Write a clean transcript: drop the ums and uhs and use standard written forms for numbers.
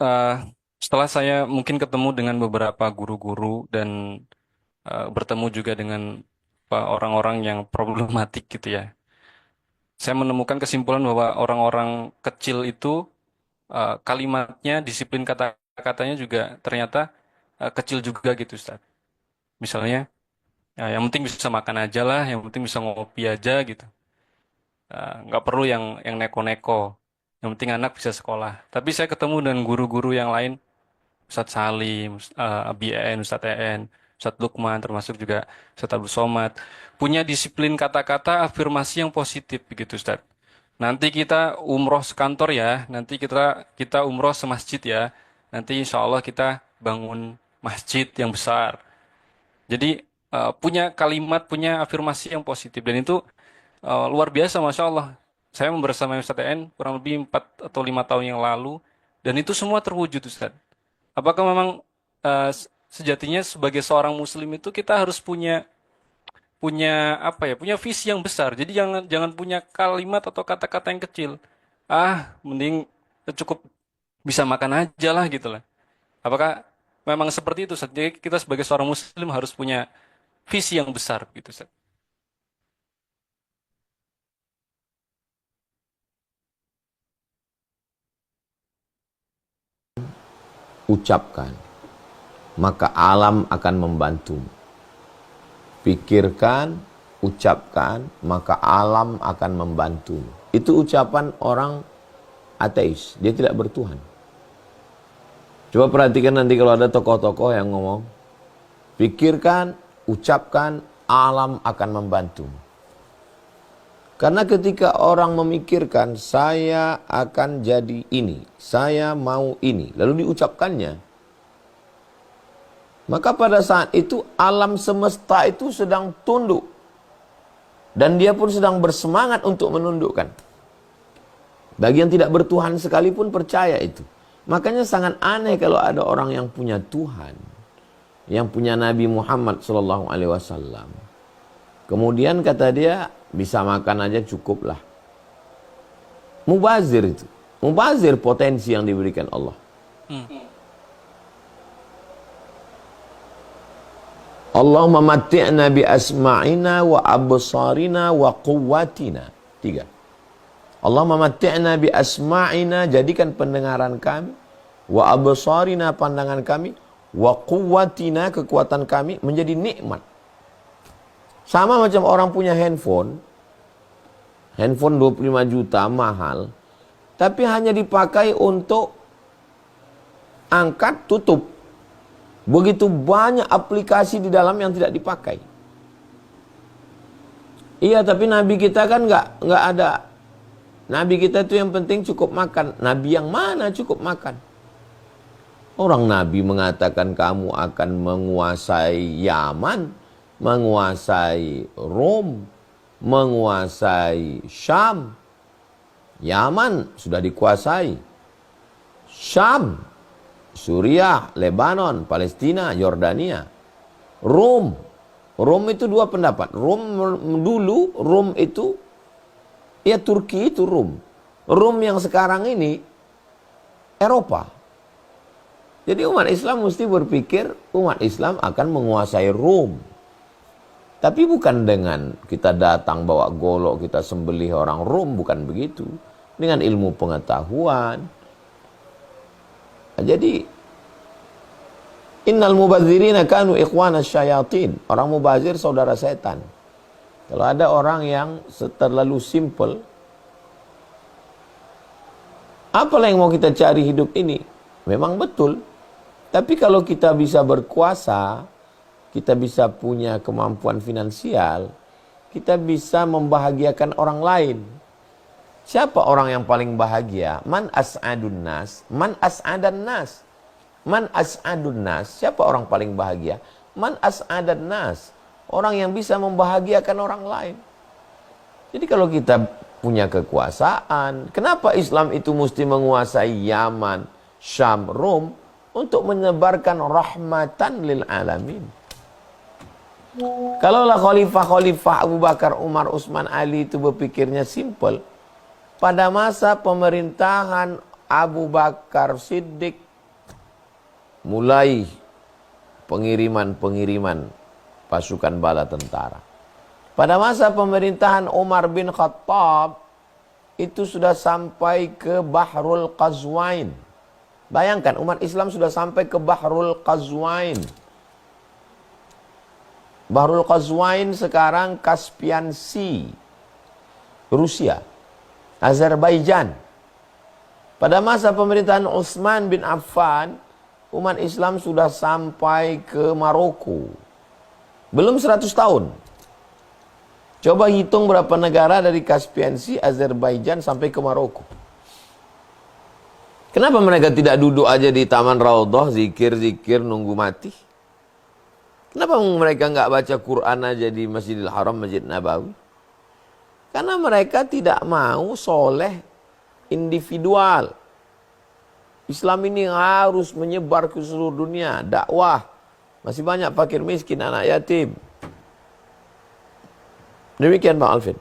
eh, setelah saya mungkin ketemu dengan beberapa guru-guru dan bertemu juga dengan orang-orang yang problematik gitu ya, saya menemukan kesimpulan bahwa orang-orang kecil itu kalimatnya, disiplin kata-katanya juga ternyata kecil juga gitu, Ustaz. Misalnya, ya, yang penting bisa makan aja lah, yang penting bisa ngopi aja gitu. Nggak perlu yang neko-neko. Yang penting anak bisa sekolah. Tapi saya ketemu dengan guru-guru yang lain, Ustadz Salim, Abi En, Ustadz En, Ustadz Lukman, termasuk juga Ustadz Abdul Somad, punya disiplin kata-kata afirmasi yang positif begitu, Ustadz. Nanti kita umroh sekantor ya, nanti kita umroh semasjid ya, nanti insya Allah kita bangun masjid yang besar. Jadi punya kalimat, punya afirmasi yang positif dan itu luar biasa, Masya Allah. Saya bersama Ustadz En kurang lebih 4 atau 5 tahun yang lalu dan itu semua terwujud, Ustadz. Apakah memang sejatinya sebagai seorang muslim itu kita harus punya punya apa ya, punya visi yang besar. Jadi jangan jangan punya kalimat atau kata-kata yang kecil. Mending cukup bisa makan aja lah gitu lah. Apakah memang seperti itu, Ustaz? Jadi kita sebagai seorang muslim harus punya visi yang besar gitu, Ustaz. Ucapkan, maka alam akan membantu. Pikirkan, ucapkan, maka alam akan membantu. Itu ucapan orang ateis, dia tidak bertuhan. Coba perhatikan nanti kalau ada tokoh-tokoh yang ngomong, pikirkan, ucapkan, alam akan membantu. Karena ketika orang memikirkan, saya akan jadi ini, saya mau ini, lalu diucapkannya, maka pada saat itu alam semesta itu sedang tunduk. Dan dia pun sedang bersemangat untuk menundukkan. Bagi yang tidak bertuhan sekalipun percaya itu. Makanya sangat aneh kalau ada orang yang punya Tuhan, yang punya Nabi Muhammad SAW. Kemudian kata dia, bisa makan aja cukuplah. Mubazir itu. Mubazir potensi yang diberikan Allah. Hmm. Allahumma matti'na bi asma'ina wa absarina wa quwwatina. 3. Allahumma matti'na bi asma'ina, jadikan pendengaran kami, wa absarina, pandangan kami, wa quwwatina, kekuatan kami menjadi nikmat. Sama macam orang punya handphone. Handphone 25 juta mahal, tapi hanya dipakai untuk angkat tutup. Begitu banyak aplikasi di dalam yang tidak dipakai. Iya, tapi Nabi kita kan nggak ada. Nabi kita itu yang penting cukup makan. Nabi yang mana cukup makan? Orang Nabi mengatakan kamu akan menguasai Yaman, menguasai Rom, menguasai Syam. Yaman sudah dikuasai. Syam, Suriah, Lebanon, Palestina, Yordania. Rom. Rom itu dua pendapat. Rom itu, ya Turki itu Rom. Rom yang sekarang ini Eropa. Jadi umat Islam mesti berpikir umat Islam akan menguasai Rom. Tapi bukan dengan kita datang bawa golok, kita sembelih orang Rom, bukan begitu. Dengan ilmu pengetahuan. Jadi innal mubadzirina kanu ikhwana syayatin. Orang mubazir saudara setan. Kalau ada orang yang terlalu simple, apalah yang mau kita cari hidup ini? Memang betul. Tapi kalau kita bisa berkuasa, kita bisa punya kemampuan finansial, kita bisa membahagiakan orang lain. Siapa orang yang paling bahagia? Man as'adun nas, man as'adan nas. Man as'adun nas, siapa orang paling bahagia? Man as'adan nas, orang yang bisa membahagiakan orang lain. Jadi kalau kita punya kekuasaan, kenapa Islam itu mesti menguasai Yaman, Syam, Rom untuk menyebarkan rahmatan lil alamin? Kalaulah khalifah-khalifah Abu Bakar, Umar, Utsman, Ali itu berpikirnya simple, pada masa pemerintahan Abu Bakar Siddiq, mulai pengiriman pasukan bala tentara. Pada masa pemerintahan Umar bin Khattab, itu sudah sampai ke Bahrul Qazwain. Bayangkan, umat Islam sudah sampai ke Bahrul Qazwain. Bahrul Qazwain sekarang Caspian Sea, Rusia, Azerbaijan. Pada masa pemerintahan Utsman bin Affan, umat Islam sudah sampai ke Maroko. Belum 100 tahun. Coba hitung berapa negara dari Caspian Sea, Azerbaijan sampai ke Maroko. Kenapa mereka tidak duduk aja di Taman Raudhah, zikir-zikir, nunggu mati? Kenapa mereka nggak baca Quran aja di Masjidil Haram, Masjid Nabawi? Karena mereka tidak mau soleh individual. Islam ini harus menyebar ke seluruh dunia, dakwah. Masih banyak fakir miskin, anak yatim. Demikian Bang Alvin.